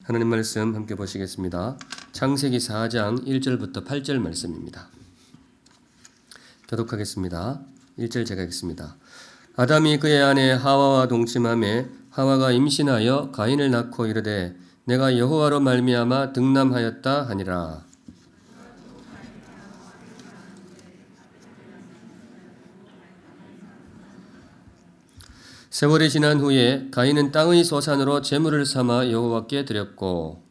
하나님 말씀 함께 보시겠습니다. 창세기 4장 1절부터 8절 말씀입니다. 교독하겠습니다. 1절 제가 읽습니다. 아담이 그의 아내 하와와 동침하매 하와가 임신하여 가인을 낳고 이르되 내가 여호와로 말미암아 득남하였다 하니라. 세월이 지난 후에 가인은 땅의 소산으로 제물을 삼아 여호와께 드렸고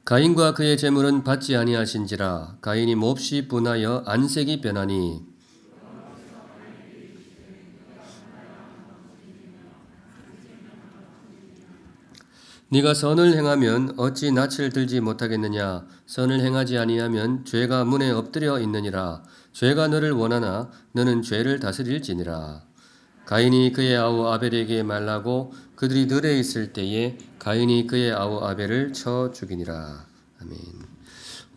가인과 그의 제물은 받지 아니하신지라. 가인이 몹시 분하여 안색이 변하니 네가 선을 행하면 어찌 낯을 들지 못하겠느냐. 선을 행하지 아니하면 죄가 문에 엎드려 있느니라. 죄가 너를 원하나 너는 죄를 다스릴지니라. 가인이 그의 아우 아벨에게 말하고 그들이 들에 있을 때에 가인이 그의 아우 아벨을 쳐 죽이니라. 아멘.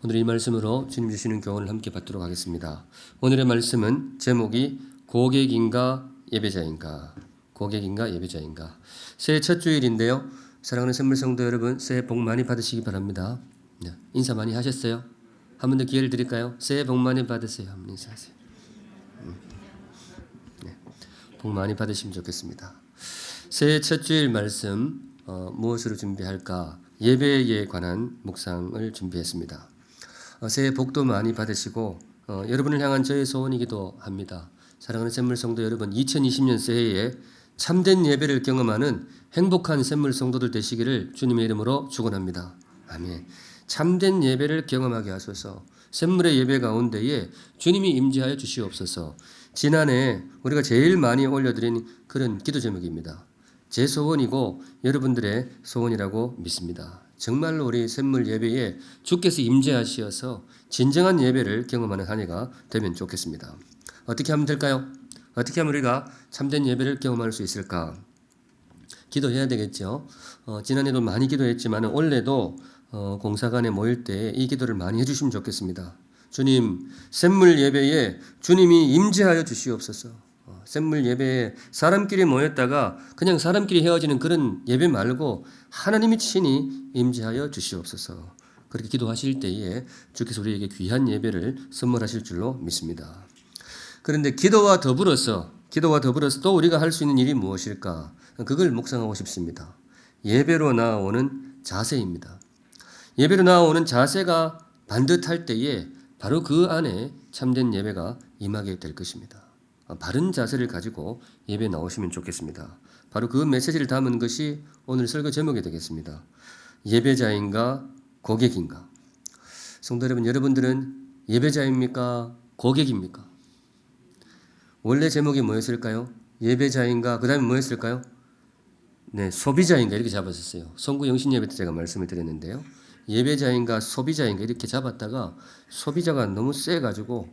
오늘 이 말씀으로 주님 주시는 교훈을 함께 받도록 하겠습니다. 오늘의 말씀은 제목이 고객인가 예배자인가. 고객인가 예배자인가. 새해 첫 주일인데요. 사랑하는 선물 성도 여러분, 새해 복 많이 받으시기 바랍니다. 네, 인사 많이 하셨어요? 한 번 더 기회를 드릴까요? 새해 복 많이 받으세요. 한번 인사하세요. 네, 복 많이 받으시면 좋겠습니다. 새해 첫 주일 말씀 무엇으로 준비할까? 예배에 관한 묵상을 준비했습니다. 새해 복도 많이 받으시고 여러분을 향한 저의 소원이기도 합니다. 사랑하는 샘물 성도 여러분, 2020년 새해에 참된 예배를 경험하는 행복한 샘물 성도들 되시기를 주님의 이름으로 축원합니다. 아멘. 참된 예배를 경험하게 하소서. 샘물의 예배 가운데에 주님이 임재하여 주시옵소서. 지난해 우리가 제일 많이 올려드린 그런 기도 제목입니다. 제 소원이고 여러분들의 소원이라고 믿습니다. 정말로 우리 샘물 예배에 주께서 임재하시어서 진정한 예배를 경험하는 한 해가 되면 좋겠습니다. 어떻게 하면 될까요? 어떻게 하면 우리가 참된 예배를 경험할 수 있을까? 기도해야 되겠죠. 지난해도 많이 기도했지만 올해도 공사관에 모일 때 이 기도를 많이 해주시면 좋겠습니다. 주님, 샘물 예배에 주님이 임재하여 주시옵소서. 샘물 예배에 사람끼리 모였다가 그냥 사람끼리 헤어지는 그런 예배 말고 하나님이 친히 임재하여 주시옵소서. 그렇게 기도하실 때에 주께서 우리에게 귀한 예배를 선물하실 줄로 믿습니다. 그런데 기도와 더불어서 또 우리가 할 수 있는 일이 무엇일까? 그걸 묵상하고 싶습니다. 예배로 나아오는 자세입니다. 예배로 나아오는 자세가 반듯할 때에 바로 그 안에 참된 예배가 임하게 될 것입니다. 바른 자세를 가지고 예배에 나오시면 좋겠습니다. 바로 그 메시지를 담은 것이 오늘 설교 제목이 되겠습니다. 예배자인가 고객인가? 성도 여러분, 여러분들은 예배자입니까? 고객입니까? 원래 제목이 뭐였을까요? 예배자인가? 그 다음에 뭐였을까요? 네, 소비자인가 이렇게 잡았었어요. 송구 영신 예배 때 제가 말씀을 드렸는데요. 예배자인가 소비자인가 이렇게 잡았다가 소비자가 너무 세가지고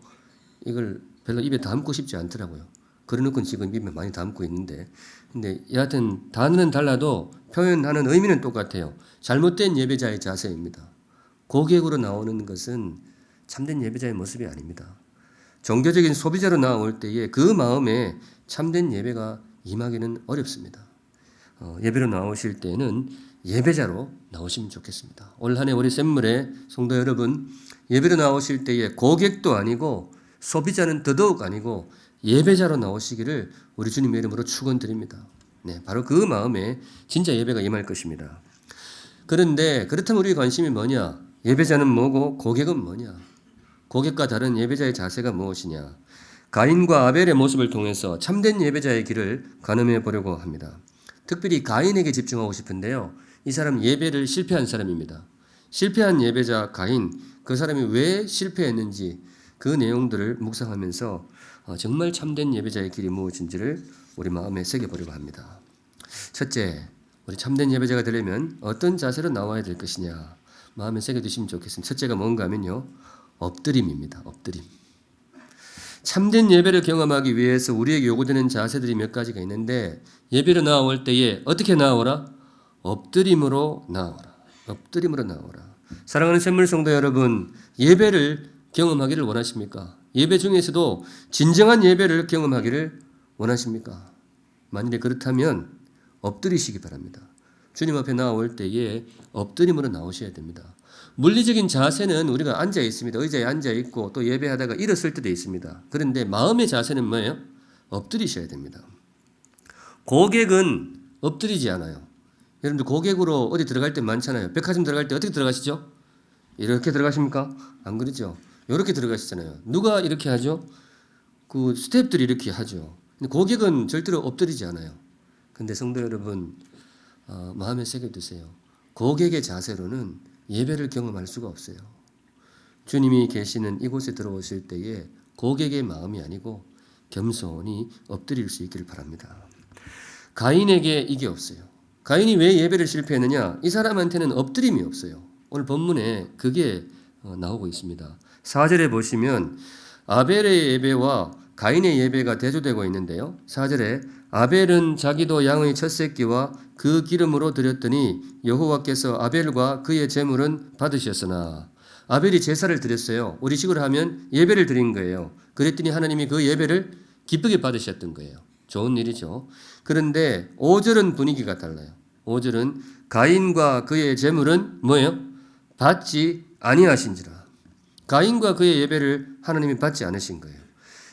이걸 별로 입에 담고 싶지 않더라고요. 그래놓고 지금 입에 많이 담고 있는데, 근데 여하튼 단어는 달라도 표현하는 의미는 똑같아요. 잘못된 예배자의 자세입니다. 고객으로 나오는 것은 참된 예배자의 모습이 아닙니다. 종교적인 소비자로 나올 때에 그 마음에 참된 예배가 임하기는 어렵습니다. 예배로 나오실 때는 예배자로 나오시면 좋겠습니다. 올 한 해 우리 샘물의 성도 여러분, 예배로 나오실 때에 고객도 아니고 소비자는 더더욱 아니고 예배자로 나오시기를 우리 주님의 이름으로 축원드립니다. 네, 바로 그 마음에 진짜 예배가 임할 것입니다. 그런데 그렇다면 우리 관심이 뭐냐? 예배자는 뭐고 고객은 뭐냐? 고객과 다른 예배자의 자세가 무엇이냐? 가인과 아벨의 모습을 통해서 참된 예배자의 길을 가늠해 보려고 합니다. 특별히 가인에게 집중하고 싶은데요. 이 사람 예배를 실패한 사람입니다. 실패한 예배자 가인, 그 사람이 왜 실패했는지 그 내용들을 묵상하면서 정말 참된 예배자의 길이 무엇인지를 우리 마음에 새겨보려고 합니다. 첫째, 우리 참된 예배자가 되려면 어떤 자세로 나와야 될 것이냐 마음에 새겨두시면 좋겠습니다. 첫째가 뭔가 하면요, 엎드림입니다. 엎드림. 참된 예배를 경험하기 위해서 우리에게 요구되는 자세들이 몇 가지가 있는데, 예배로 나올 때에 어떻게 나오라? 엎드림으로 나오라. 엎드림으로 나오라. 사랑하는 샘물 성도 여러분, 예배를 경험하기를 원하십니까? 예배 중에서도 진정한 예배를 경험하기를 원하십니까? 만일에 그렇다면 엎드리시기 바랍니다. 주님 앞에 나올 때에 엎드림으로 나오셔야 됩니다. 물리적인 자세는 우리가 앉아 있습니다. 의자에 앉아 있고 또 예배하다가 일어설 때도 있습니다. 그런데 마음의 자세는 뭐예요? 엎드리셔야 됩니다. 고객은 엎드리지 않아요. 여러분들 고객으로 어디 들어갈 때 많잖아요. 백화점 들어갈 때 어떻게 들어가시죠? 이렇게 들어가십니까? 안 그러죠? 이렇게 들어가시잖아요. 누가 이렇게 하죠? 그 스태프들이 이렇게 하죠. 근데 고객은 절대로 엎드리지 않아요. 근데 성도 여러분, 마음에 새겨두세요. 고객의 자세로는 예배를 경험할 수가 없어요. 주님이 계시는 이곳에 들어오실 때에 고객의 마음이 아니고 겸손히 엎드릴 수 있기를 바랍니다. 가인에게 이게 없어요. 가인이 왜 예배를 실패했느냐? 이 사람한테는 엎드림이 없어요. 오늘 본문에 그게 나오고 있습니다. 4절에 보시면 아벨의 예배와 가인의 예배가 대조되고 있는데요. 4절에 아벨은 자기도 양의 첫 새끼와 그 기름으로 드렸더니 여호와께서 아벨과 그의 제물은 받으셨으나 아벨이 제사를 드렸어요. 우리식으로 하면 예배를 드린 거예요. 그랬더니 하나님이 그 예배를 기쁘게 받으셨던 거예요. 좋은 일이죠. 그런데 5절은 분위기가 달라요. 5절은 가인과 그의 제물은 뭐예요? 받지 아니하신지라. 가인과 그의 예배를 하나님이 받지 않으신 거예요.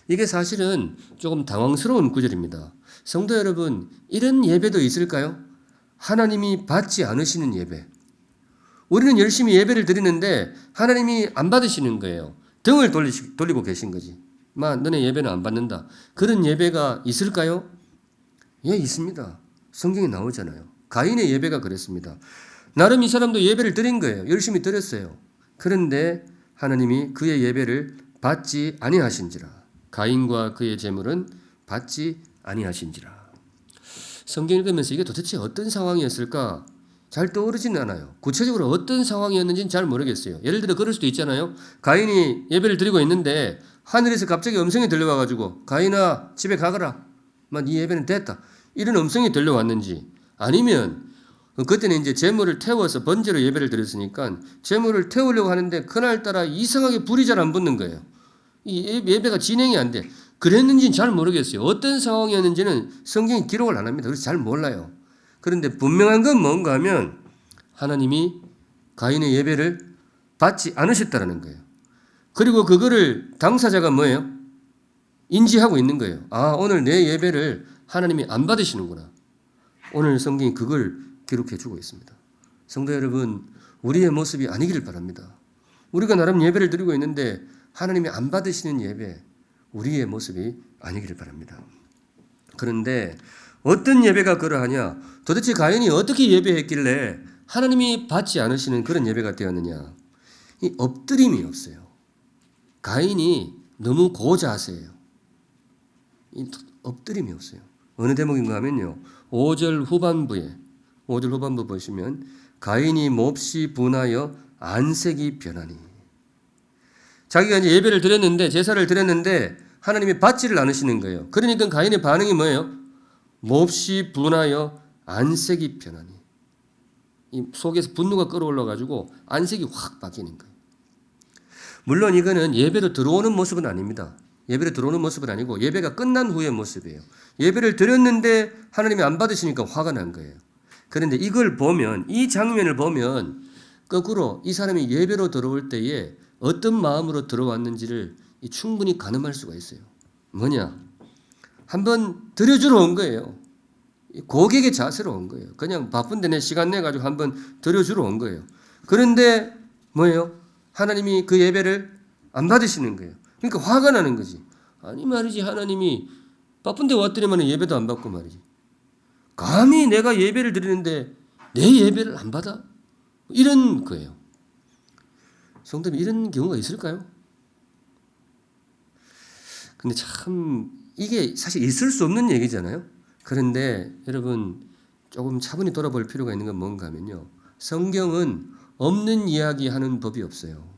이게 사실은 조금 당황스러운 구절입니다. 성도 여러분, 이런 예배도 있을까요? 하나님이 받지 않으시는 예배. 우리는 열심히 예배를 드리는데 하나님이 안 받으시는 거예요. 등을 돌리고 계신 거지. 너네 예배는 안 받는다. 그런 예배가 있을까요? 예, 있습니다. 성경에 나오잖아요. 가인의 예배가 그랬습니다. 나름 이 사람도 예배를 드린 거예요. 열심히 드렸어요. 그런데 하나님이 그의 예배를 받지 아니하신지라. 가인과 그의 제물은 받지 아니하신지라. 성경 읽으면서 이게 도대체 어떤 상황이었을까? 잘 떠오르지는 않아요. 구체적으로 어떤 상황이었는지는 잘 모르겠어요. 예를 들어 그럴 수도 있잖아요. 가인이 예배를 드리고 있는데 하늘에서 갑자기 음성이 들려와가지고 가인아 집에 가거라. 네 예배는 됐다. 이런 음성이 들려왔는지, 아니면 그때는 이제 제물을 태워서 번제로 예배를 드렸으니까 제물을 태우려고 하는데 그날따라 이상하게 불이 잘 안 붙는 거예요. 이 예배가 진행이 안 돼. 그랬는지는 잘 모르겠어요. 어떤 상황이었는지는 성경이 기록을 안 합니다. 그래서 잘 몰라요. 그런데 분명한 건 뭔가 하면 하나님이 가인의 예배를 받지 않으셨다는 거예요. 그리고 그거를 당사자가 뭐예요? 인지하고 있는 거예요. 오늘 내 예배를 하나님이 안 받으시는구나. 오늘 성경이 그걸 기록해 주고 있습니다. 성도 여러분, 우리의 모습이 아니기를 바랍니다. 우리가 나름 예배를 드리고 있는데 하나님이 안 받으시는 예배, 우리의 모습이 아니기를 바랍니다. 그런데 어떤 예배가 그러하냐? 도대체 가인이 어떻게 예배했길래 하나님이 받지 않으시는 그런 예배가 되었느냐? 이 엎드림이 없어요. 가인이 너무 고자세예요. 이 엎드림이 없어요. 어느 대목인가 하면요. 5절 후반부 보시면 가인이 몹시 분하여 안색이 변하니. 자기가 이제 예배를 드렸는데, 제사를 드렸는데 하나님이 받지를 않으시는 거예요. 그러니까 가인의 반응이 뭐예요? 몹시 분하여 안색이 변하니. 이 속에서 분노가 끌어올라가지고 안색이 확 바뀌는 거예요. 물론 이거는 예배로 들어오는 모습은 아닙니다. 예배로 들어오는 모습은 아니고 예배가 끝난 후의 모습이에요. 예배를 드렸는데 하나님이 안 받으시니까 화가 난 거예요. 그런데 이걸 보면, 이 장면을 보면 거꾸로 이 사람이 예배로 들어올 때에 어떤 마음으로 들어왔는지를 충분히 가늠할 수가 있어요. 뭐냐? 한번 드려주러 온 거예요. 고객의 자세로 온 거예요. 그냥 바쁜데 내 시간 내가지고 한번 드려주러 온 거예요. 그런데 뭐예요? 하나님이 그 예배를 안 받으시는 거예요. 그러니까 화가 나는 거지. 아니 말이지, 하나님이 바쁜데 왔더니만 예배도 안 받고 말이지. 감히 내가 예배를 드리는데 내 예배를 안 받아? 이런 거예요. 성도님, 이런 경우가 있을까요? 근데 참 이게 사실 있을 수 없는 얘기잖아요. 그런데 여러분 조금 차분히 돌아볼 필요가 있는 건 뭔가 하면요. 성경은 없는 이야기 하는 법이 없어요.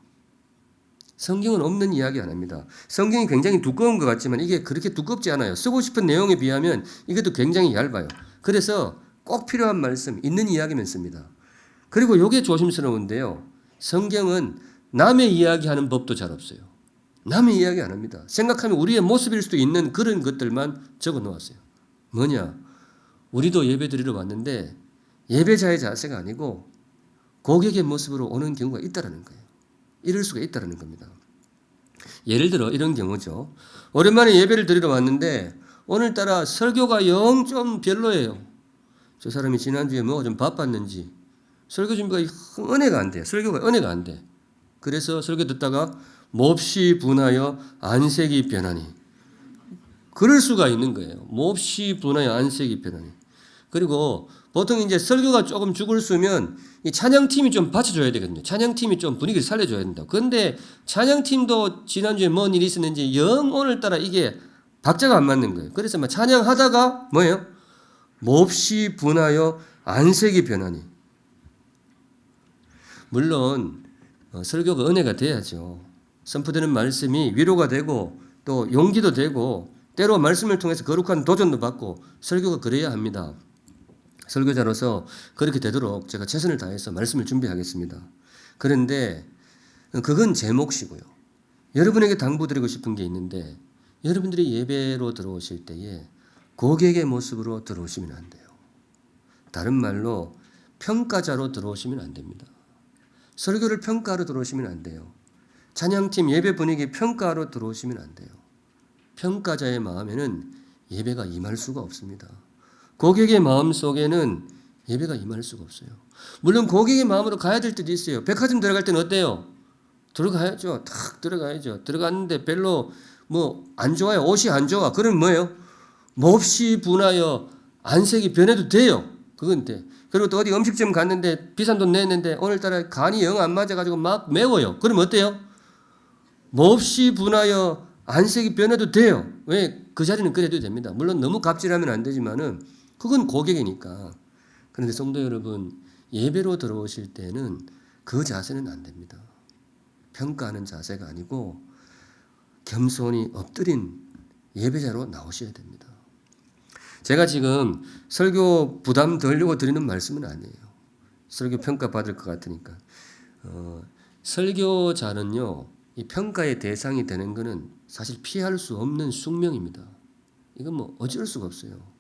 성경은 없는 이야기 안 합니다. 성경이 굉장히 두꺼운 것 같지만 이게 그렇게 두껍지 않아요. 쓰고 싶은 내용에 비하면 이것도 굉장히 얇아요. 그래서 꼭 필요한 말씀, 있는 이야기면 씁니다. 그리고 이게 조심스러운데요. 성경은 남의 이야기하는 법도 잘 없어요. 남의 이야기 안 합니다. 생각하면 우리의 모습일 수도 있는 그런 것들만 적어 놓았어요. 뭐냐? 우리도 예배 드리러 왔는데 예배자의 자세가 아니고 고객의 모습으로 오는 경우가 있다라는 거예요. 이럴 수가 있다라는 겁니다. 예를 들어 이런 경우죠. 오랜만에 예배를 드리러 왔는데 오늘따라 설교가 영 좀 별로예요. 저 사람이 지난주에 뭐가 좀 바빴는지 설교 준비가 은혜가 안 돼요. 설교가 은혜가 안 돼. 그래서 설교 듣다가 몹시 분하여 안색이 변하니. 그럴 수가 있는 거예요. 몹시 분하여 안색이 변하니. 그리고 보통 이제 설교가 조금 죽을 수면 이 찬양팀이 좀 받쳐줘야 되거든요. 찬양팀이 좀 분위기를 살려줘야 된다. 그런데 찬양팀도 지난주에 뭔 일이 있었는지 영 오늘따라 이게 박자가 안 맞는 거예요. 그래서 막 찬양하다가 뭐예요? 몹시 분하여 안색이 변하니. 물론 설교가 은혜가 돼야죠. 선포되는 말씀이 위로가 되고 또 용기도 되고 때로 말씀을 통해서 거룩한 도전도 받고 설교가 그래야 합니다. 설교자로서 그렇게 되도록 제가 최선을 다해서 말씀을 준비하겠습니다. 그런데 그건 제 몫이고요. 여러분에게 당부드리고 싶은 게 있는데 여러분들이 예배로 들어오실 때에 고객의 모습으로 들어오시면 안 돼요. 다른 말로 평가자로 들어오시면 안 됩니다. 설교를 평가하러 들어오시면 안 돼요. 찬양팀 예배 분위기 평가하러 들어오시면 안 돼요. 평가자의 마음에는 예배가 임할 수가 없습니다. 고객의 마음 속에는 예배가 임할 수가 없어요. 물론 고객의 마음으로 가야 될 때도 있어요. 백화점 들어갈 때는 어때요? 들어가야죠. 탁 들어가야죠. 들어갔는데 별로 뭐 안 좋아요. 옷이 안 좋아. 그럼 뭐예요? 몹시 분하여 안색이 변해도 돼요. 그건 돼. 그리고 또 어디 음식점 갔는데 비싼 돈 냈는데 오늘따라 간이 영 안 맞아가지고 막 매워요. 그럼 어때요? 몹시 분하여 안색이 변해도 돼요. 왜? 그 자리는 그래도 됩니다. 물론 너무 갑질하면 안 되지만은 그건 고객이니까. 그런데 성도 여러분, 예배로 들어오실 때는 그 자세는 안 됩니다. 평가하는 자세가 아니고 겸손히 엎드린 예배자로 나오셔야 됩니다. 제가 지금 설교 부담 덜려고 드리는 말씀은 아니에요. 설교 평가 받을 것 같으니까. 설교자는요, 이 평가의 대상이 되는 것은 사실 피할 수 없는 숙명입니다. 이건 뭐 어쩔 수가 없어요.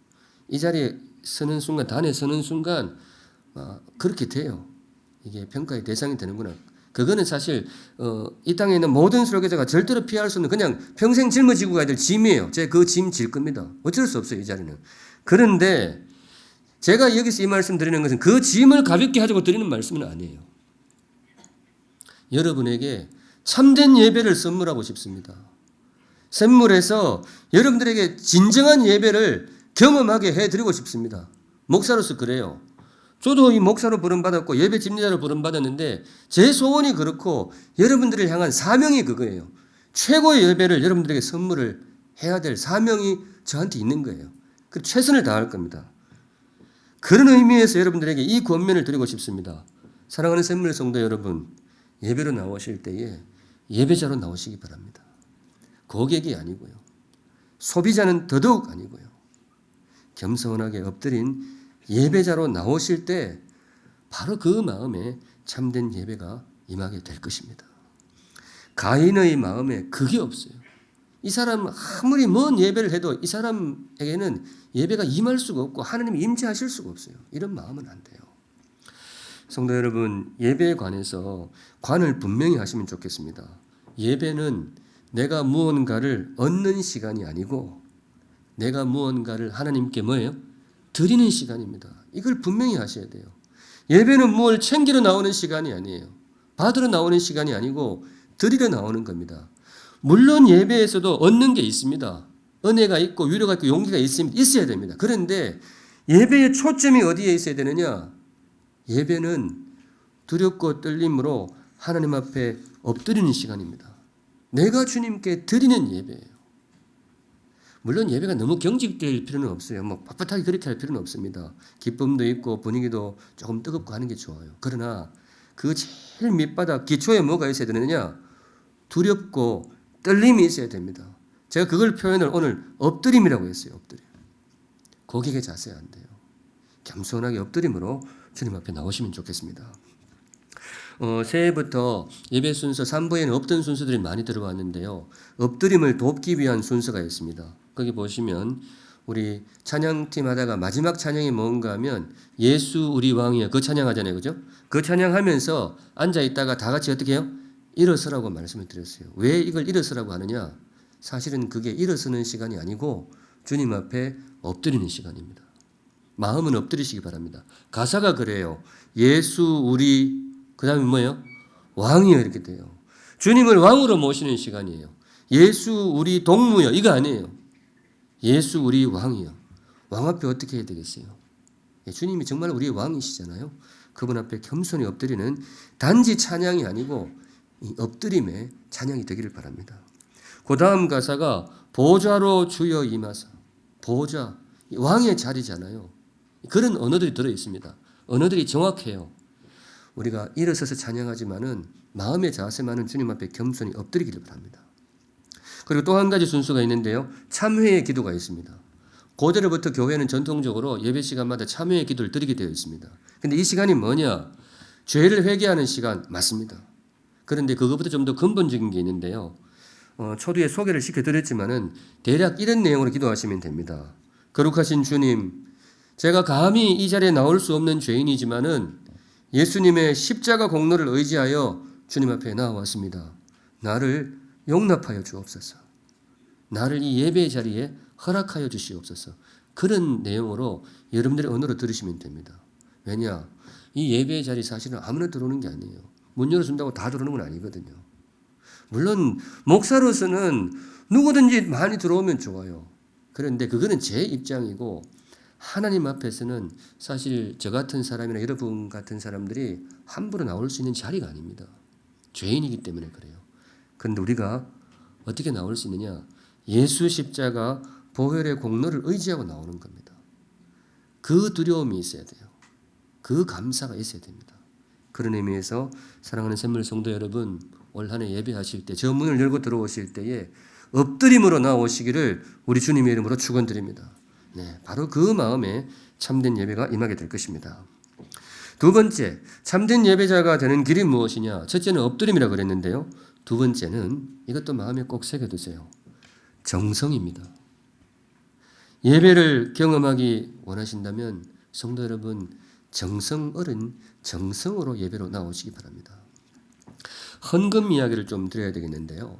이 자리에 서는 순간, 단에 서는 순간 그렇게 돼요. 이게 평가의 대상이 되는구나. 그거는 사실 이 땅에 있는 모든 설교자가 절대로 피할 수 없는 그냥 평생 짊어지고 가야 될 짐이에요. 제가 그 짐 질 겁니다. 어쩔 수 없어요, 이 자리는. 그런데 제가 여기서 이 말씀 드리는 것은 그 짐을 가볍게 하자고 드리는 말씀은 아니에요. 여러분에게 참된 예배를 선물하고 싶습니다. 선물해서 여러분들에게 진정한 예배를 경험하게 해드리고 싶습니다. 목사로서 그래요. 저도 이 목사로 부름받았고 예배 집리자로 부름받았는데 제 소원이 그렇고 여러분들을 향한 사명이 그거예요. 최고의 예배를 여러분들에게 선물을 해야 될 사명이 저한테 있는 거예요. 그 최선을 다할 겁니다. 그런 의미에서 여러분들에게 이 권면을 드리고 싶습니다. 사랑하는 샘물 성도 여러분, 예배로 나오실 때에 예배자로 나오시기 바랍니다. 고객이 아니고요. 소비자는 더더욱 아니고요. 겸손하게 엎드린 예배자로 나오실 때 바로 그 마음에 참된 예배가 임하게 될 것입니다. 가인의 마음에 그게 없어요. 이 사람 아무리 먼 예배를 해도 이 사람에게는 예배가 임할 수가 없고 하나님이 임재하실 수가 없어요. 이런 마음은 안 돼요. 성도 여러분, 예배에 관해서 관을 분명히 하시면 좋겠습니다. 예배는 내가 무언가를 얻는 시간이 아니고 내가 무언가를 하나님께 뭐예요? 드리는 시간입니다. 이걸 분명히 하셔야 돼요. 예배는 뭘 챙기러 나오는 시간이 아니에요. 받으러 나오는 시간이 아니고 드리러 나오는 겁니다. 물론 예배에서도 얻는 게 있습니다. 은혜가 있고 위로가 있고 용기가 있어야 됩니다. 그런데 예배의 초점이 어디에 있어야 되느냐? 예배는 두렵고 떨림으로 하나님 앞에 엎드리는 시간입니다. 내가 주님께 드리는 예배예요. 물론 예배가 너무 경직될 필요는 없어요. 뭐 빳빳하게 그렇게 할 필요는 없습니다. 기쁨도 있고 분위기도 조금 뜨겁고 하는 게 좋아요. 그러나 그 제일 밑바닥 기초에 뭐가 있어야 되느냐? 두렵고 떨림이 있어야 됩니다. 제가 그걸 표현을 오늘 엎드림이라고 했어요. 엎드림. 고객의 자세 안 돼요. 겸손하게 엎드림으로 주님 앞에 나오시면 좋겠습니다. 새해부터 예배 순서 3부에는 없던 순서들이 많이 들어왔는데요. 엎드림을 돕기 위한 순서가 있습니다. 거기 보시면 우리 찬양팀 하다가 마지막 찬양이 뭔가 하면 예수 우리 왕이여 그 찬양하잖아요. 그죠? 그 찬양하면서 앉아 있다가 다 같이 어떻게 해요? 일어서라고 말씀을 드렸어요. 왜 이걸 일어서라고 하느냐? 사실은 그게 일어서는 시간이 아니고 주님 앞에 엎드리는 시간입니다. 마음은 엎드리시기 바랍니다. 가사가 그래요. 예수 우리 그 다음에 뭐예요? 왕이요 이렇게 돼요. 주님을 왕으로 모시는 시간이에요. 예수 우리 동무요 이거 아니에요. 예수 우리 왕이요. 왕 앞에 어떻게 해야 되겠어요? 주님이 정말 우리의 왕이시잖아요. 그분 앞에 겸손히 엎드리는 단지 찬양이 아니고 이 엎드림의 찬양이 되기를 바랍니다. 그 다음 가사가 보좌로 주여 임하사. 보좌, 왕의 자리잖아요. 그런 언어들이 들어있습니다. 언어들이 정확해요. 우리가 일어서서 찬양하지만은 마음의 자세만은 주님 앞에 겸손히 엎드리기를 바랍니다. 그리고 또 한 가지 순서가 있는데요. 참회의 기도가 있습니다. 고대로부터 교회는 전통적으로 예배 시간마다 참회의 기도를 드리게 되어 있습니다. 그런데 이 시간이 뭐냐? 죄를 회개하는 시간 맞습니다. 그런데 그것보다 좀 더 근본적인 게 있는데요. 초두에 소개를 시켜드렸지만은 대략 이런 내용으로 기도하시면 됩니다. 거룩하신 주님, 제가 감히 이 자리에 나올 수 없는 죄인이지만은 예수님의 십자가 공로를 의지하여 주님 앞에 나와왔습니다. 나를 용납하여 주옵소서. 나를 이 예배의 자리에 허락하여 주시옵소서. 그런 내용으로 여러분들의 언어로 들으시면 됩니다. 왜냐? 이 예배의 자리 사실은 아무나 들어오는 게 아니에요. 문 열어준다고 다 들어오는 건 아니거든요. 물론 목사로서는 누구든지 많이 들어오면 좋아요. 그런데 그거는 제 입장이고 하나님 앞에서는 사실 저 같은 사람이나 여러분 같은 사람들이 함부로 나올 수 있는 자리가 아닙니다. 죄인이기 때문에 그래요. 그런데 우리가 어떻게 나올 수 있느냐? 예수 십자가 보혈의 공로를 의지하고 나오는 겁니다. 그 두려움이 있어야 돼요. 그 감사가 있어야 됩니다. 그런 의미에서 사랑하는 샘물 성도 여러분, 올 한 해 예배하실 때 저 문을 열고 들어오실 때에 엎드림으로 나오시기를 우리 주님의 이름으로 축원드립니다. 네, 바로 그 마음에 참된 예배가 임하게 될 것입니다. 두 번째, 참된 예배자가 되는 길이 무엇이냐? 첫째는 엎드림이라고 그랬는데요. 두 번째는 이것도 마음에 꼭 새겨두세요. 정성입니다. 예배를 경험하기 원하신다면 성도 여러분 정성 어른 정성으로 예배로 나오시기 바랍니다. 헌금 이야기를 좀 드려야 되겠는데요.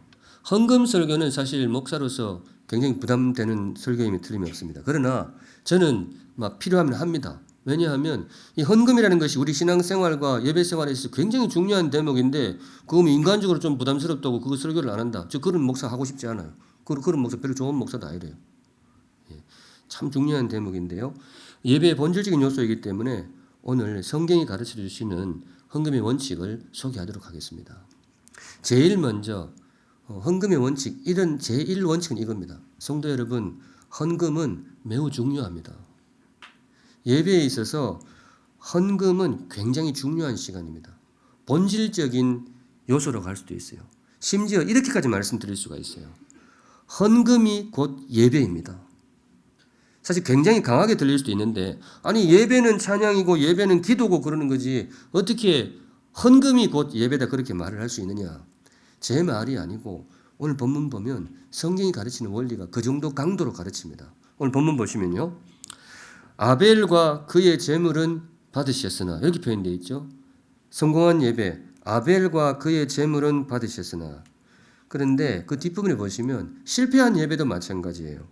헌금 설교는 사실 목사로서 굉장히 부담되는 설교임이 틀림없습니다. 그러나 저는 막 필요하면 합니다. 왜냐하면 이 헌금이라는 것이 우리 신앙생활과 예배생활에 있어서 굉장히 중요한 대목인데 그거면 인간적으로 좀 부담스럽다고 그거 설교를 안 한다. 저 그런 목사 하고 싶지 않아요. 그런 목사 별로 좋은 목사도 아니래요. 참 중요한 대목인데요. 예배의 본질적인 요소이기 때문에 오늘 성경이 가르쳐 주시는 헌금의 원칙을 소개하도록 하겠습니다. 제일 먼저 헌금의 원칙, 이런 제1 원칙은 이겁니다. 성도 여러분, 헌금은 매우 중요합니다. 예배에 있어서 헌금은 굉장히 중요한 시간입니다. 본질적인 요소로 갈 수도 있어요. 심지어 이렇게까지 말씀드릴 수가 있어요. 헌금이 곧 예배입니다. 사실 굉장히 강하게 들릴 수도 있는데 아니 예배는 찬양이고 예배는 기도고 그러는 거지 어떻게 헌금이 곧 예배다 그렇게 말을 할 수 있느냐. 제 말이 아니고 오늘 본문 보면 성경이 가르치는 원리가 그 정도 강도로 가르칩니다. 오늘 본문 보시면요. 아벨과 그의 제물은 받으셨으나 이렇게 표현되어 있죠. 성공한 예배 아벨과 그의 제물은 받으셨으나 그런데 그 뒷부분에 보시면 실패한 예배도 마찬가지예요.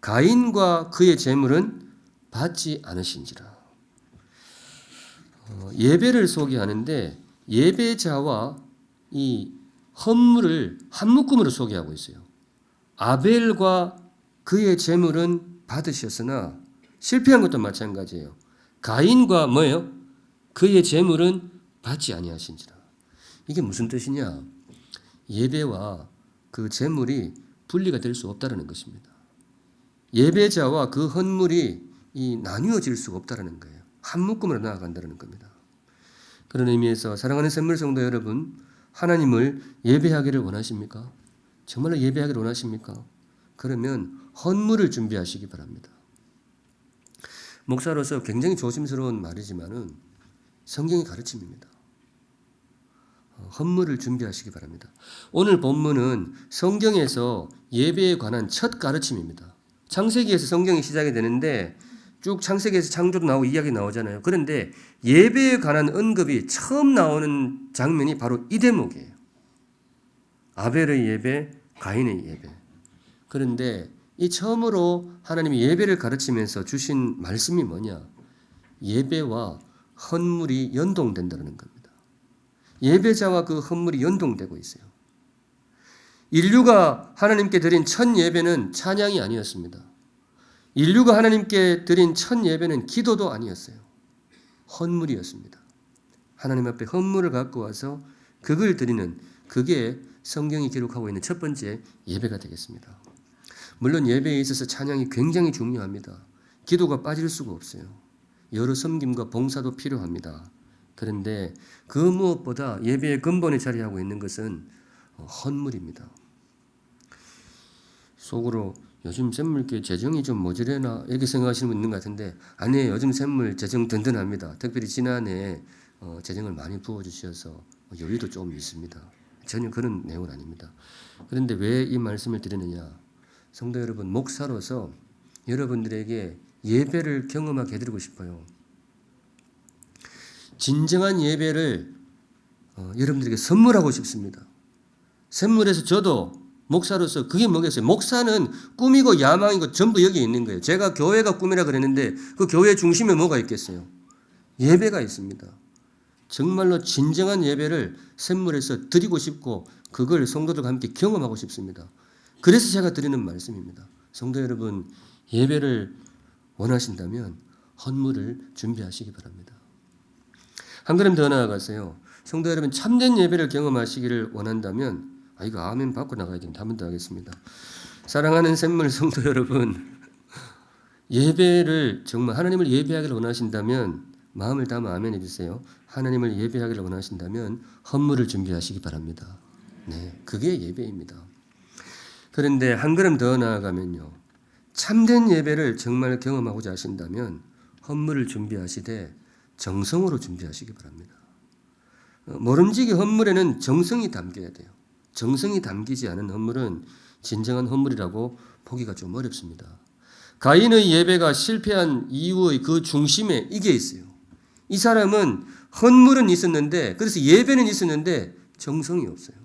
가인과 그의 제물은 받지 않으신지라. 예배를 소개하는데 예배자와 이 헌물을 한 묶음으로 소개하고 있어요. 아벨과 그의 제물은 받으셨으나 실패한 것도 마찬가지예요. 가인과 뭐예요? 그의 제물은 받지 아니하신지라. 이게 무슨 뜻이냐? 예배와 그 제물이 분리가 될 수 없다는 것입니다. 예배자와 그 헌물이 나뉘어질 수가 없다는 거예요. 한 묶음으로 나아간다는 겁니다. 그런 의미에서 사랑하는 샘물 성도 여러분, 하나님을 예배하기를 원하십니까? 정말로 예배하기를 원하십니까? 그러면 헌물을 준비하시기 바랍니다. 목사로서 굉장히 조심스러운 말이지만은 성경의 가르침입니다. 헌물을 준비하시기 바랍니다. 오늘 본문은 성경에서 예배에 관한 첫 가르침입니다. 창세기에서 성경이 시작이 되는데 쭉 창세기에서 창조도 나오고 이야기 나오잖아요. 그런데 예배에 관한 언급이 처음 나오는 장면이 바로 이 대목이에요. 아벨의 예배, 가인의 예배. 그런데 이 처음으로 하나님이 예배를 가르치면서 주신 말씀이 뭐냐? 예배와 헌물이 연동된다는 겁니다. 예배자와 그 헌물이 연동되고 있어요. 인류가 하나님께 드린 첫 예배는 찬양이 아니었습니다. 인류가 하나님께 드린 첫 예배는 기도도 아니었어요. 헌물이었습니다. 하나님 앞에 헌물을 갖고 와서 그걸 드리는, 그게 성경이 기록하고 있는 첫 번째 예배가 되겠습니다. 물론 예배에 있어서 찬양이 굉장히 중요합니다. 기도가 빠질 수가 없어요. 여러 섬김과 봉사도 필요합니다. 그런데 그 무엇보다 예배의 근본에 자리하고 있는 것은 헌물입니다. 속으로 요즘 샘물교회 재정이 좀 모자라나 이렇게 생각하시는 분 있는 것 같은데 아니에요. 요즘 샘물 재정 든든합니다. 특별히 지난해 재정을 많이 부어주셔서 여유도 좀 있습니다. 전혀 그런 내용은 아닙니다. 그런데 왜 이 말씀을 드리느냐? 성도 여러분, 목사로서 여러분들에게 예배를 경험하게 해드리고 싶어요. 진정한 예배를 여러분들에게 선물하고 싶습니다. 샘물에서 저도 목사로서 그게 뭐겠어요? 목사는 꿈이고 야망이고 전부 여기 있는 거예요. 제가 교회가 꿈이라 그랬는데 그 교회 중심에 뭐가 있겠어요? 예배가 있습니다. 정말로 진정한 예배를 샘물에서 드리고 싶고 그걸 성도들과 함께 경험하고 싶습니다. 그래서 제가 드리는 말씀입니다. 성도 여러분, 예배를 원하신다면 헌물을 준비하시기 바랍니다. 한 걸음 더 나아가세요. 성도 여러분, 참된 예배를 경험하시기를 원한다면 이거 아멘 받고 나가야 됩니다. 한 번 더 하겠습니다. 사랑하는 샘물 성도 여러분, 예배를 정말 하나님을 예배하기를 원하신다면 마음을 담아 아멘 해주세요. 하나님을 예배하기를 원하신다면 헌물을 준비하시기 바랍니다. 네, 그게 예배입니다. 그런데 한 걸음 더 나아가면요, 참된 예배를 정말 경험하고자 하신다면 헌물을 준비하시되 정성으로 준비하시기 바랍니다. 모름지기 헌물에는 정성이 담겨야 돼요. 정성이 담기지 않은 헌물은 진정한 헌물이라고 보기가 좀 어렵습니다. 가인의 예배가 실패한 이유의 그 중심에 이게 있어요. 이 사람은 헌물은 있었는데, 그래서 예배는 있었는데 정성이 없어요.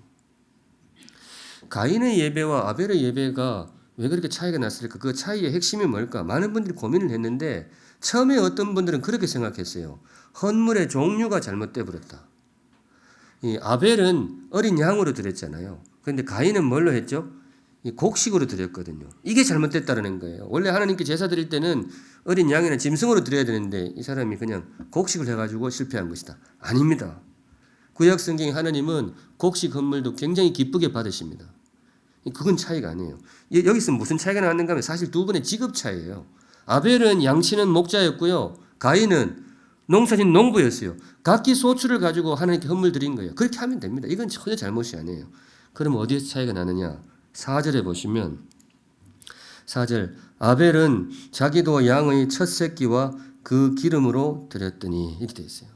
가인의 예배와 아벨의 예배가 왜 그렇게 차이가 났을까? 그 차이의 핵심이 뭘까? 많은 분들이 고민을 했는데 처음에 어떤 분들은 그렇게 생각했어요. 헌물의 종류가 잘못돼 버렸다. 이 아벨은 어린 양으로 드렸잖아요. 그런데 가인은 뭘로 했죠? 이 곡식으로 드렸거든요. 이게 잘못됐다는 거예요. 원래 하나님께 제사 드릴 때는 어린 양이나 짐승으로 드려야 되는데 이 사람이 그냥 곡식을 해가지고 실패한 것이다. 아닙니다. 구약 성경에 하나님은 곡식 헌물도 굉장히 기쁘게 받으십니다. 그건 차이가 아니에요. 여기서 무슨 차이가 나왔는가 하면 사실 두 분의 직업 차이예요. 아벨은 양치는 목자였고요. 가인은 농사진 농부였어요. 각기 소출을 가지고 하나님께 헌물 드린 거예요. 그렇게 하면 됩니다. 이건 전혀 잘못이 아니에요. 그럼 어디에서 차이가 나느냐? 4절에 보시면 4절 아벨은 자기도 양의 첫 새끼와 그 기름으로 드렸더니 이렇게 되어 있어요.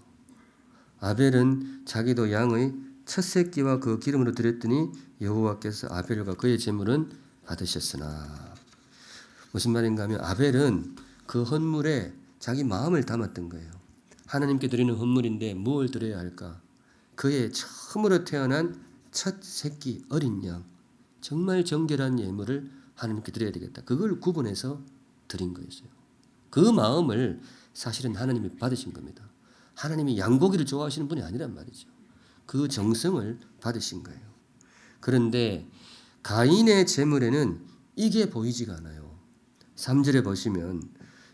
아벨은 자기도 양의 첫 새끼와 그 기름으로 드렸더니 여호와께서 아벨과 그의 제물은 받으셨으나. 무슨 말인가 하면 아벨은 그 헌물에 자기 마음을 담았던 거예요. 하나님께 드리는 헌물인데 무엇을 드려야 할까? 그의 처음으로 태어난 첫 새끼 어린 양, 정말 정결한 예물을 하나님께 드려야 되겠다. 그걸 구분해서 드린 거였어요. 그 마음을 사실은 하나님이 받으신 겁니다. 하나님이 양고기를 좋아하시는 분이 아니란 말이죠. 그 정성을 받으신 거예요. 그런데 가인의 제물에는 이게 보이지가 않아요. 3절에 보시면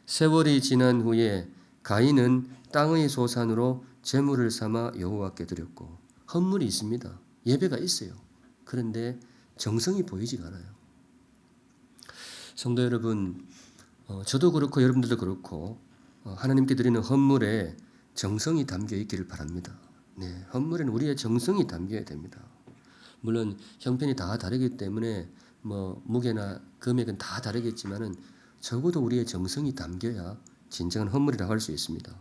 세월이 지난 후에 가인은 땅의 소산으로 제물을 삼아 여호와께 드렸고, 헌물이 있습니다. 예배가 있어요. 그런데 정성이 보이지가 않아요. 성도 여러분, 저도 그렇고 여러분들도 그렇고 하나님께 드리는 헌물에 정성이 담겨 있기를 바랍니다. 네, 헌물에는 우리의 정성이 담겨야 됩니다. 물론 형편이 다 다르기 때문에 무게나 금액은 다 다르겠지만은 적어도 우리의 정성이 담겨야 진정한 헌물이라고 할 수 있습니다.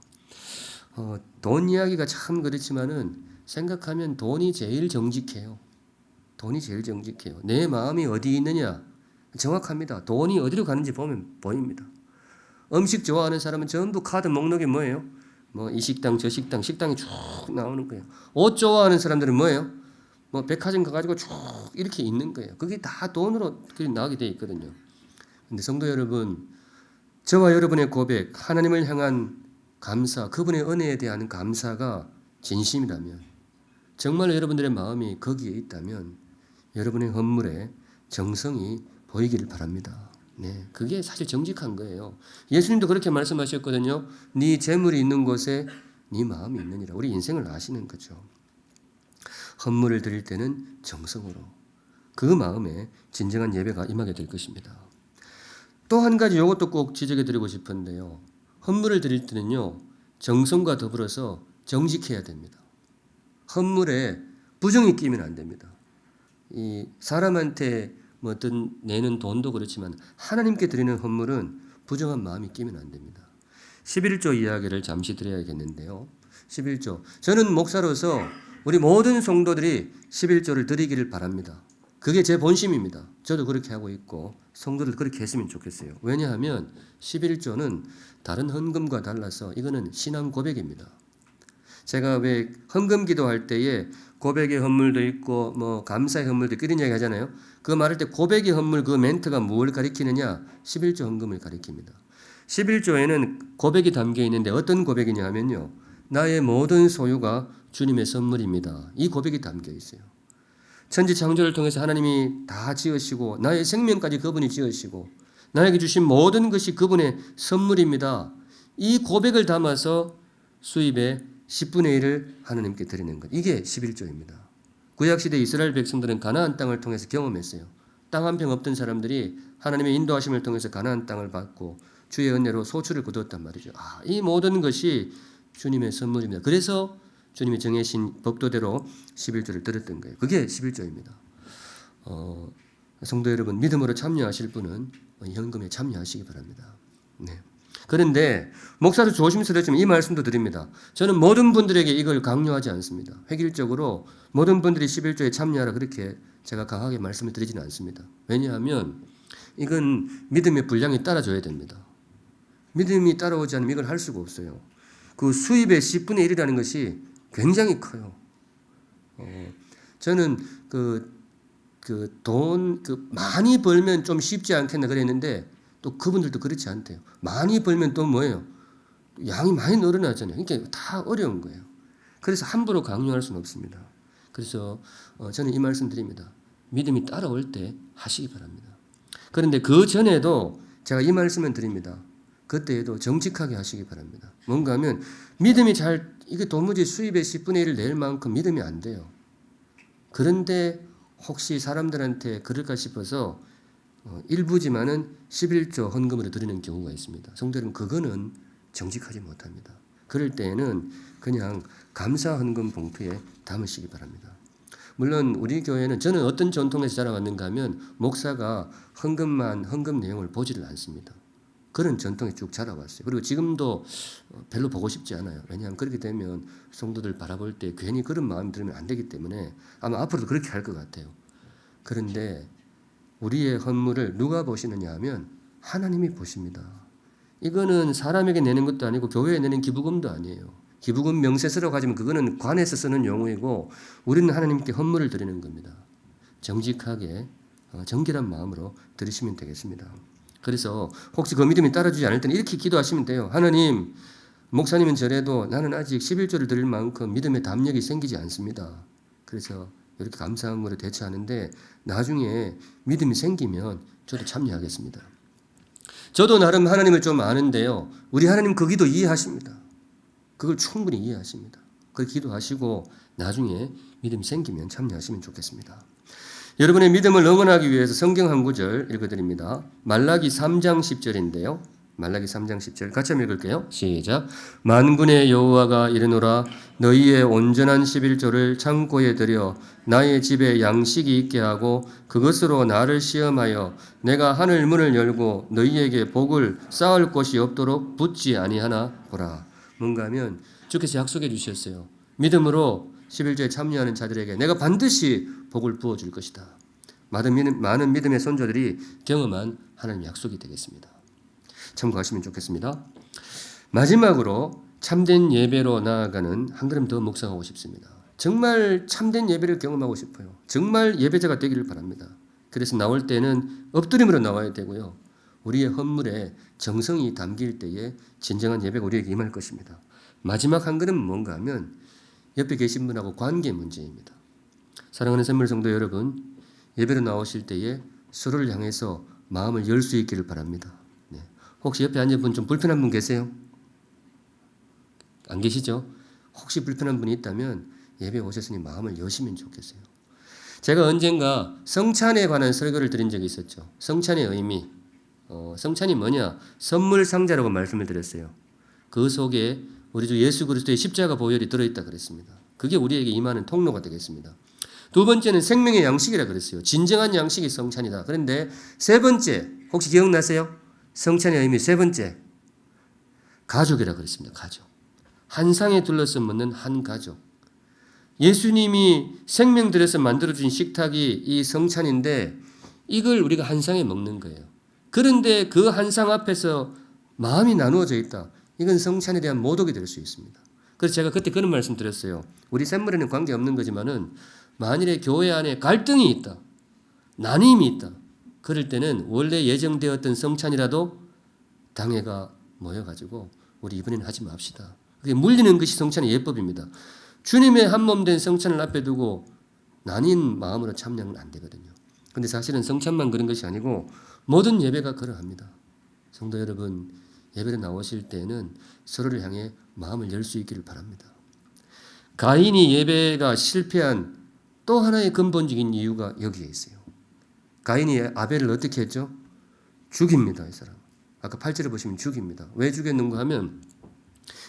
돈 이야기가 참 그렇지만은 생각하면 돈이 제일 정직해요. 돈이 제일 정직해요. 내 마음이 어디 있느냐 정확합니다. 돈이 어디로 가는지 보면 보입니다. 음식 좋아하는 사람은 전부 카드 목록이 뭐예요? 뭐 이 식당 저 식당 식당이 쭉 나오는 거예요. 옷 좋아하는 사람들은 뭐예요? 뭐 백화점 가가지고 쭉 이렇게 있는 거예요. 그게 다 돈으로 나오게 돼 있거든요. 근데 성도 여러분, 저와 여러분의 고백, 하나님을 향한 감사, 그분의 은혜에 대한 감사가 진심이라면, 정말 여러분들의 마음이 거기에 있다면 여러분의 헌물에 정성이 보이기를 바랍니다. 네, 그게 사실 정직한 거예요. 예수님도 그렇게 말씀하셨거든요. 네 재물이 있는 곳에 네 마음이 있느니라. 우리 인생을 아시는 거죠. 헌물을 드릴 때는 정성으로 그 마음에 진정한 예배가 임하게 될 것입니다. 또 한 가지 이것도 꼭 지적해 드리고 싶은데요. 헌물을 드릴 때는요. 정성과 더불어서 정직해야 됩니다. 헌물에 부정이 끼면 안 됩니다. 이 사람한테 뭐 어떤 내는 돈도 그렇지만 하나님께 드리는 헌물은 부정한 마음이 끼면 안 됩니다. 11조 이야기를 잠시 드려야겠는데요. 11조. 저는 목사로서 우리 모든 성도들이 11조를 드리기를 바랍니다. 그게 제 본심입니다. 저도 그렇게 하고 있고 성도들 그렇게 했으면 좋겠어요. 왜냐하면 11조는 다른 헌금과 달라서 이거는 신앙 고백입니다. 제가 왜 헌금 기도할 때에 고백의 헌물도 있고 뭐 감사의 헌물도 있고 이런 이야기 하잖아요. 그거 말할 때 고백의 헌물 그 멘트가 뭘 가리키느냐? 11조 헌금을 가리킵니다. 11조에는 고백이 담겨 있는데 어떤 고백이냐 하면요. 나의 모든 소유가 주님의 선물입니다. 이 고백이 담겨 있어요. 천지 창조를 통해서 하나님이 다 지으시고 나의 생명까지 그분이 지으시고 나에게 주신 모든 것이 그분의 선물입니다. 이 고백을 담아서 수입의 10분의 1을 하나님께 드리는 것. 이게 11조입니다. 구약시대 이스라엘 백성들은 가나안 땅을 통해서 경험했어요. 땅 한 평 없던 사람들이 하나님의 인도하심을 통해서 가나안 땅을 받고 주의 은혜로 소출을 거두었단 말이죠. 이 모든 것이 주님의 선물입니다. 그래서 주님이 정해신 법도대로 11조를 드렸던 거예요. 그게 11조입니다. 성도 여러분, 믿음으로 참여하실 분은 현금에 참여하시기 바랍니다. 네. 그런데 목사도 조심스럽지만 이 말씀도 드립니다. 저는 모든 분들에게 이걸 강요하지 않습니다. 획일적으로 모든 분들이 11조에 참여하라 그렇게 제가 강하게 말씀을 드리지는 않습니다. 왜냐하면 이건 믿음의 분량이 따라줘야 됩니다. 믿음이 따라오지 않으면 이걸 할 수가 없어요. 그 수입의 10분의 1이라는 것이 굉장히 커요. 저는 돈 많이 벌면 좀 쉽지 않겠나 그랬는데 또 그분들도 그렇지 않대요. 많이 벌면 또 뭐예요? 양이 많이 늘어나잖아요. 그러니까 다 어려운 거예요. 그래서 함부로 강요할 수는 없습니다. 그래서 저는 이 말씀 드립니다. 믿음이 따라올 때 하시기 바랍니다. 그런데 그 전에도 제가 이 말씀을 드립니다. 그때에도 정직하게 하시기 바랍니다. 뭔가 하면 믿음이 이게 도무지 수입의 10분의 1을 낼 만큼 믿음이 안 돼요. 그런데 혹시 사람들한테 그럴까 싶어서 일부지만은 11조 헌금으로 드리는 경우가 있습니다. 성도 여러분, 그거는 정직하지 못합니다. 그럴 때에는 그냥 감사 헌금 봉투에 담으시기 바랍니다. 물론 우리 교회는 저는 어떤 전통에서 자라왔는가 하면 목사가 헌금 내용을 보지를 않습니다. 그런 전통이 쭉 자라왔어요. 그리고 지금도 별로 보고 싶지 않아요. 왜냐하면 그렇게 되면 성도들 바라볼 때 괜히 그런 마음이 들면 안 되기 때문에 아마 앞으로도 그렇게 할 것 같아요. 그런데 우리의 헌물을 누가 보시느냐 하면 하나님이 보십니다. 이거는 사람에게 내는 것도 아니고 교회에 내는 기부금도 아니에요. 기부금 명세서라고 가지면 그거는 관에서 쓰는 용어이고 우리는 하나님께 헌물을 드리는 겁니다. 정직하게 정결한 마음으로 드리시면 되겠습니다. 그래서 혹시 그 믿음이 따라주지 않을 때는 이렇게 기도하시면 돼요. 하나님, 목사님은 저래도 나는 아직 11조를 드릴 만큼 믿음의 담력이 생기지 않습니다. 그래서 이렇게 감사함으로 대처하는데 나중에 믿음이 생기면 저도 참여하겠습니다. 저도 나름 하나님을 좀 아는데요. 우리 하나님 그 기도 이해하십니다. 그걸 충분히 이해하십니다. 그걸 기도하시고 나중에 믿음이 생기면 참여하시면 좋겠습니다. 여러분의 믿음을 응원하기 위해서 성경 한 구절 읽어드립니다. 말라기 3장 10절인데요. 말라기 3장 10절 같이 한번 읽을게요. 시작. 만군의 여호와가 이르노라 너희의 온전한 11조를 창고에 들여 나의 집에 양식이 있게 하고 그것으로 나를 시험하여 내가 하늘 문을 열고 너희에게 복을 쌓을 곳이 없도록 붙지 아니하나 보라. 뭔가 하면 주께서 약속해 주셨어요. 믿음으로 11조에 참여하는 자들에게 내가 반드시 복을 부어줄 것이다. 많은 믿음의 선조들이 경험한 하나님의 약속이 되겠습니다. 참고하시면 좋겠습니다. 마지막으로 참된 예배로 나아가는 한 걸음 더 묵상하고 싶습니다. 정말 참된 예배를 경험하고 싶어요. 정말 예배자가 되기를 바랍니다. 그래서 나올 때는 엎드림으로 나와야 되고요. 우리의 헌물에 정성이 담길 때에 진정한 예배가 우리에게 임할 것입니다. 마지막 한 걸음은 뭔가 하면 옆에 계신 분하고 관계 문제입니다. 사랑하는 샘물 성도 여러분, 예배로 나오실 때에 서로를 향해서 마음을 열 수 있기를 바랍니다. 네. 혹시 옆에 앉은 분 좀 불편한 분 계세요? 안 계시죠? 혹시 불편한 분이 있다면 예배에 오셨으니 마음을 여시면 좋겠어요. 제가 언젠가 성찬에 관한 설교를 드린 적이 있었죠. 성찬의 의미. 성찬이 뭐냐? 선물 상자라고 말씀을 드렸어요. 그 속에 우리 주 예수 그리스도의 십자가 보혈이 들어있다 그랬습니다. 그게 우리에게 임하는 통로가 되겠습니다. 두 번째는 생명의 양식이라 그랬어요. 진정한 양식이 성찬이다. 그런데 세 번째, 혹시 기억나세요? 성찬의 의미 세 번째, 가족이라 그랬습니다. 가족. 한 상에 둘러서 먹는 한 가족. 예수님이 생명 들여서 만들어준 식탁이 이 성찬인데 이걸 우리가 한 상에 먹는 거예요. 그런데 그 한 상 앞에서 마음이 나누어져 있다. 이건 성찬에 대한 모독이 될 수 있습니다. 그래서 제가 그때 그런 말씀 드렸어요. 우리 샘물에는 관계없는 거지만은 만일에 교회 안에 갈등이 있다. 나눔이 있다. 그럴 때는 원래 예정되었던 성찬이라도 당회가 모여가지고 우리 이번에는 하지 맙시다. 그게 물리는 것이 성찬의 예법입니다. 주님의 한 몸 된 성찬을 앞에 두고 나뉜 마음으로 참여는 안 되거든요. 그런데 사실은 성찬만 그런 것이 아니고 모든 예배가 그러합니다. 성도 여러분, 예배를 나오실 때는 서로를 향해 마음을 열 수 있기를 바랍니다. 가인이 예배가 실패한 또 하나의 근본적인 이유가 여기에 있어요. 가인이 아벨을 어떻게 했죠? 죽입니다. 이 사람. 아까 8절에 보시면 죽입니다. 왜 죽였는가 하면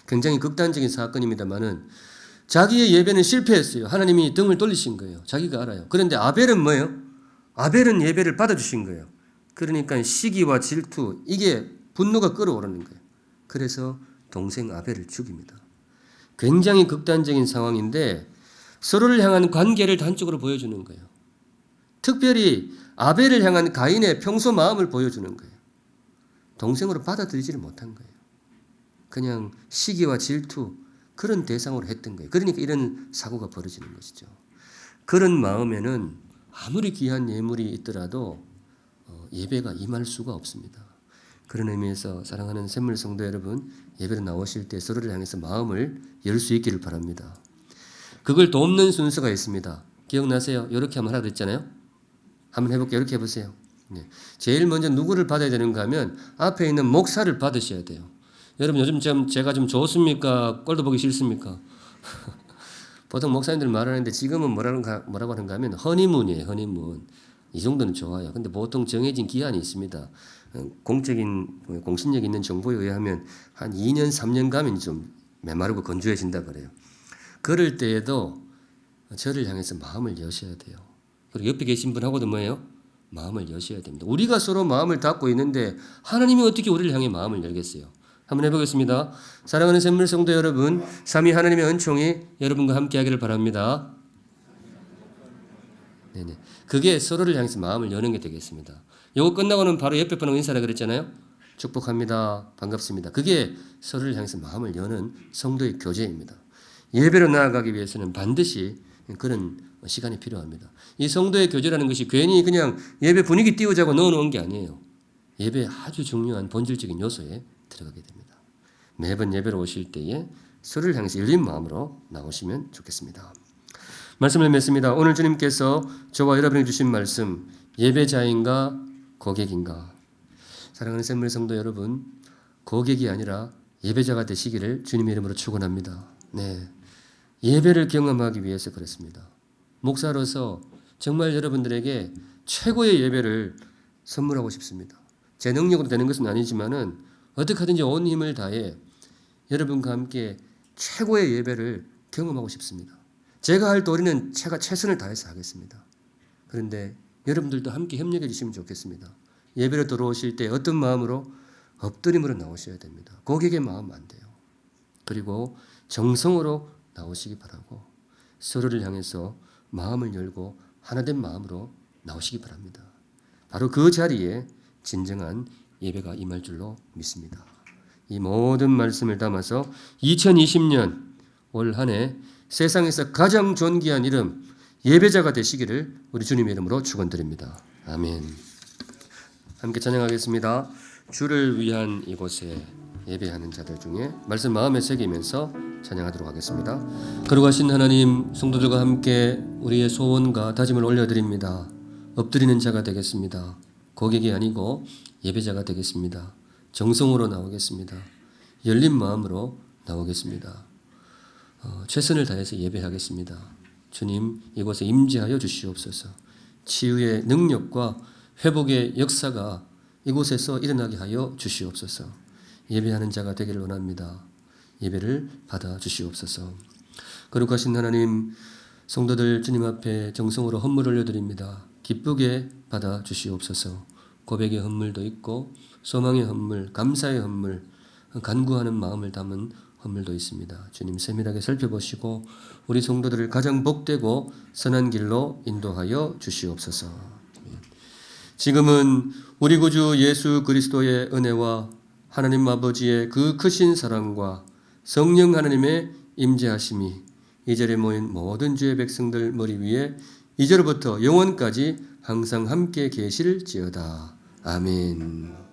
굉장히 극단적인 사건입니다만은 자기의 예배는 실패했어요. 하나님이 등을 돌리신 거예요. 자기가 알아요. 그런데 아벨은 뭐예요? 아벨은 예배를 받아주신 거예요. 그러니까 시기와 질투, 이게 분노가 끓어오르는 거예요. 그래서 동생 아벨을 죽입니다. 굉장히 극단적인 상황인데 서로를 향한 관계를 단적으로 보여주는 거예요. 특별히 아벨을 향한 가인의 평소 마음을 보여주는 거예요. 동생으로 받아들이지를 못한 거예요. 그냥 시기와 질투, 그런 대상으로 했던 거예요. 그러니까 이런 사고가 벌어지는 것이죠. 그런 마음에는 아무리 귀한 예물이 있더라도 예배가 임할 수가 없습니다. 그런 의미에서 사랑하는 샘물 성도 여러분, 예배로 나오실 때 서로를 향해서 마음을 열 수 있기를 바랍니다. 그걸 돕는 순서가 있습니다. 기억나세요? 이렇게 한번 하라 그랬잖아요. 한번 해볼게요. 이렇게 해보세요. 네. 제일 먼저 누구를 받아야 되는가 하면 앞에 있는 목사를 받으셔야 돼요. 여러분 요즘 제가 좀 좋습니까? 꼴도 보기 싫습니까? 보통 목사님들 말하는데 지금은 뭐라고 하는가 하면 허니문이에요. 허니문. 이 정도는 좋아요. 근데 보통 정해진 기한이 있습니다. 공신력 있는 정보에 의하면 한 2년, 3년 가면 좀 메마르고 건조해진다 그래요. 그럴 때에도 저를 향해서 마음을 여셔야 돼요. 그리고 옆에 계신 분하고도 뭐예요? 마음을 여셔야 됩니다. 우리가 서로 마음을 닫고 있는데 하나님이 어떻게 우리를 향해 마음을 열겠어요? 한번 해보겠습니다. 사랑하는 샘물 성도 여러분, 삼위 하나님의 은총이 여러분과 함께하기를 바랍니다. 네네. 그게 서로를 향해서 마음을 여는 게 되겠습니다. 이거 끝나고는 바로 옆에 분하고 인사라 그랬잖아요. 축복합니다. 반갑습니다. 그게 서로를 향해서 마음을 여는 성도의 교제입니다. 예배로 나아가기 위해서는 반드시 그런 시간이 필요합니다. 이 성도의 교제라는 것이 괜히 그냥 예배 분위기 띄우자고 넣어놓은 게 아니에요. 예배의 아주 중요한 본질적인 요소에 들어가게 됩니다. 매번 예배로 오실 때에 서로를 향해서 열린 마음으로 나오시면 좋겠습니다. 말씀을 맺습니다. 오늘 주님께서 저와 여러분에게 주신 말씀, 예배자인가 고객인가? 사랑하는 샘물 성도 여러분, 고객이 아니라 예배자가 되시기를 주님의 이름으로 축원합니다. 네, 예배를 경험하기 위해서 그렇습니다. 목사로서 정말 여러분들에게 최고의 예배를 선물하고 싶습니다. 제 능력으로 되는 것은 아니지만은 어떻게 하든지 온 힘을 다해 여러분과 함께 최고의 예배를 경험하고 싶습니다. 제가 할 도리는 제가 최선을 다해서 하겠습니다. 그런데 여러분들도 함께 협력해 주시면 좋겠습니다. 예배로 들어오실 때 어떤 마음으로? 엎드림으로 나오셔야 됩니다. 고객의 마음 안 돼요. 그리고 정성으로 나오시기 바라고 서로를 향해서 마음을 열고 하나된 마음으로 나오시기 바랍니다. 바로 그 자리에 진정한 예배가 임할 줄로 믿습니다. 이 모든 말씀을 담아서 2020년 올 한 해 세상에서 가장 존귀한 이름 예배자가 되시기를 우리 주님의 이름으로 축원드립니다. 아멘. 함께 찬양하겠습니다. 주를 위한 이곳에 예배하는 자들 중에 말씀 마음에 새기면서 찬양하도록 하겠습니다. 거룩하신 하나님, 성도들과 함께 우리의 소원과 다짐을 올려드립니다. 엎드리는 자가 되겠습니다. 고객이 아니고 예배자가 되겠습니다. 정성으로 나오겠습니다. 열린 마음으로 나오겠습니다. 최선을 다해서 예배하겠습니다. 주님, 이곳에 임재하여 주시옵소서. 치유의 능력과 회복의 역사가 이곳에서 일어나게 하여 주시옵소서. 예배하는 자가 되기를 원합니다. 예배를 받아 주시옵소서. 거룩하신 하나님, 성도들 주님 앞에 정성으로 헌물을 올려드립니다. 기쁘게 받아 주시옵소서. 고백의 헌물도 있고 소망의 헌물, 감사의 헌물, 간구하는 마음을 담은 헌물도 있습니다. 주님 세밀하게 살펴보시고 우리 성도들을 가장 복되고 선한 길로 인도하여 주시옵소서. 지금은 우리 구주 예수 그리스도의 은혜와 하나님 아버지의 그 크신 사랑과 성령 하나님의 임재하심이 이 자리에 모인 모든 주의 백성들 머리 위에 이제로부터 영원까지 항상 함께 계실지어다. 아멘.